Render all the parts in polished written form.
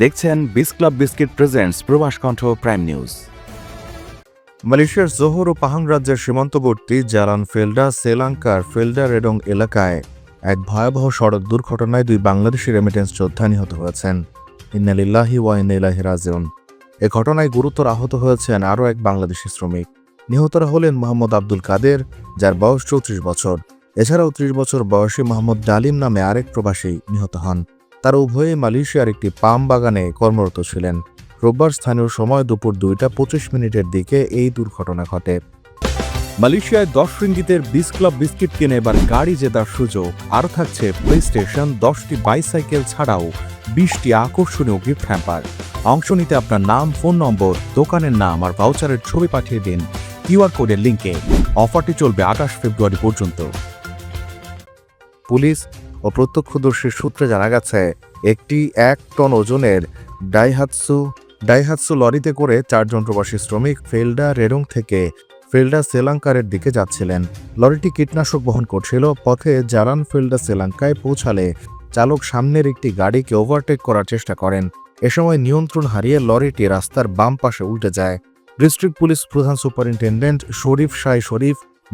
দেখছেন বিস club biscuit presents প্রবাস কণ্ঠ প্রাইম নিউজ। মালয়েশিয়ার জোহর ও পাহাং রাজ্যের সীমান্তবর্তী জালান ফেলডা শ্রীলঙ্কার ফেলডা রেডং এলাকায় এক ভয়াবহ সড়ক দুর্ঘটনায় 2 বাংলাদেশি রেমিটেন্স যোদ্ধা নিহত হয়েছেন। ইন্না লিল্লাহি ওয়া ইন্না ইলাইহি রাজিউন। এ ঘটনায় গুরুতর আহত হয়েছেন আরও এক বাংলাদেশি শ্রমিক। নিহতরা হলেন মোহাম্মদ আব্দুল কাদের, যার বয়স 34 বছর। এছাড়াও 30 বছর বয়সী মোহাম্মদ ডালিম নামে আরেক প্রবাসী নিহত হন। তারা উভয়ে মালয়েশিয়ার একটি পাম বাগানে কর্মরত ছিলেন। রোববার স্থানীয় সময় দুপুর 2:25 দিকে এই দুর্ঘটনা ঘটে। মালয়েশিয়ায় 10 রিঙ্গিতের বিস ক্লাব বিস্কিট কিনে এবার গাড়ি জেতার সুযোগ। আরও থাকছে প্লে স্টেশন, 10টি বাইসাইকেল ছাড়াও 20টি আকর্ষণীয় গিফট হ্যাম্পার। অংশ নিতে আপনার নাম, ফোন নম্বর, দোকানের নাম আর ভাউচারের ছবি পাঠিয়ে দিন কিউআর কোডের লিঙ্কে। অফারটি চলবে 28 ফেব্রুয়ারি পর্যন্ত। পুলিশ ও প্রত্যক্ষদর্শীর সূত্রে জানা গেছে, একটি 1 টন ওজনের ডাইহাতসু লরিতে করে 4 জন প্রবাসী শ্রমিক ফেলডা রেডং থেকে ফেলডা শ্রীলঙ্কারের দিকে যাচ্ছিলেন। লরিটি কীটনাশক বহন করছিল। পথে জালান ফেলডা শ্রীলঙ্কায় পৌঁছালে চালক সামনের একটি গাড়িকে ওভারটেক করার চেষ্টা করেন। এ সময় নিয়ন্ত্রণ হারিয়ে লরিটি রাস্তার বাম পাশে উল্টে যায়। ডিস্ট্রিক্ট পুলিশ প্রধান সুপারিনটেন্ডেন্ট শরীফ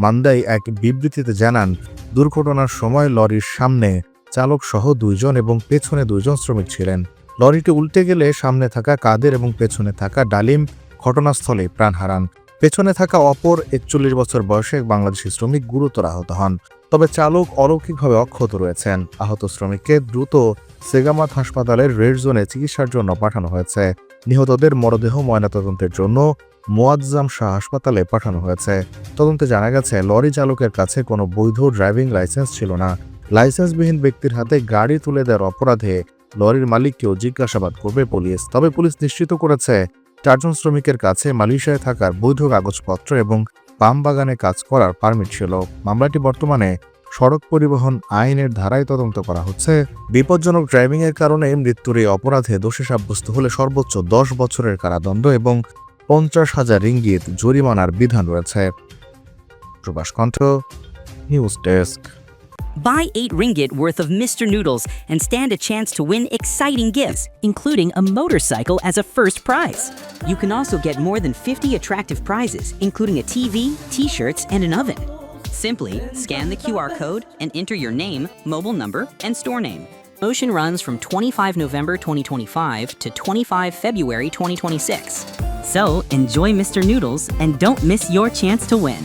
মান্দাই এক বিবৃতিতে জানান, দুর্ঘটনার সময় লরির সামনে চালক সহ 2 জন এবং পেছনে 2 জন শ্রমিক ছিলেন। লরিটি উল্টে গেলে সামনে থাকা কাদের এবং পেছনে থাকা ডালিম ঘটনাস্থলে প্রাণ হারান। পেছনে থাকা অপর 41 বছর বয়সী এক বাংলাদেশি শ্রমিক গুরুতর আহত হন। তবে চালক অলৌকিকভাবে অক্ষত রয়েছেন। আহত শ্রমিককে দ্রুত সেগামাত হাসপাতালের রেড জোনে চিকিৎসার জন্য পাঠানো হয়েছে। নিহতদের মরদেহ ময়নাতদন্তের জন্য মোয়াজ্জাম শাহ হাসপাতালে পাঠানো হয়েছে। তদন্তে জানা গেছে, লরি চালকের কাছে কোনো বৈধ ড্রাইভিং লাইসেন্স ছিল না। লাইসেন্সবিহীন ব্যক্তির হাতে গাড়ি তুলে দেওয়ার অপরাধে লরির মালিককেও জিজ্ঞাসাবাদ করবে পুলিশ। তবে পুলিশ নিশ্চিত করেছে, 4 জন শ্রমিকের কাছে মালয়েশিয়ায় থাকার বৈধ কাগজপত্র এবং পাম বাগানে কাজ করার পারমিট ছিল। মামলাটি বর্তমানে সড়ক পরিবহন আইনের ধারায় তদন্ত করা হচ্ছে। বিপজ্জনক ড্রাইভিংয়ের কারণে মৃত্যুর এই অপরাধে দোষী সাব্যস্ত হলে সর্বোচ্চ 10 বছরের কারাদণ্ড এবং 50,000 রিঙ্গিত জরিমানার বিধান রয়েছে। প্রবাস কণ্ঠ news desk. Buy 8 ringgit worth of Mr. Noodles and stand a chance to win exciting gifts, including a motorcycle as a first prize. You can also get more than 50 attractive prizes, including a TV, t-shirts, and an oven. Simply scan the QR code and enter your name, mobile number, and store name. Promotion runs from 25 November 2025 to 25 February 2026. So enjoy Mr. Noodles and don't miss your chance to win.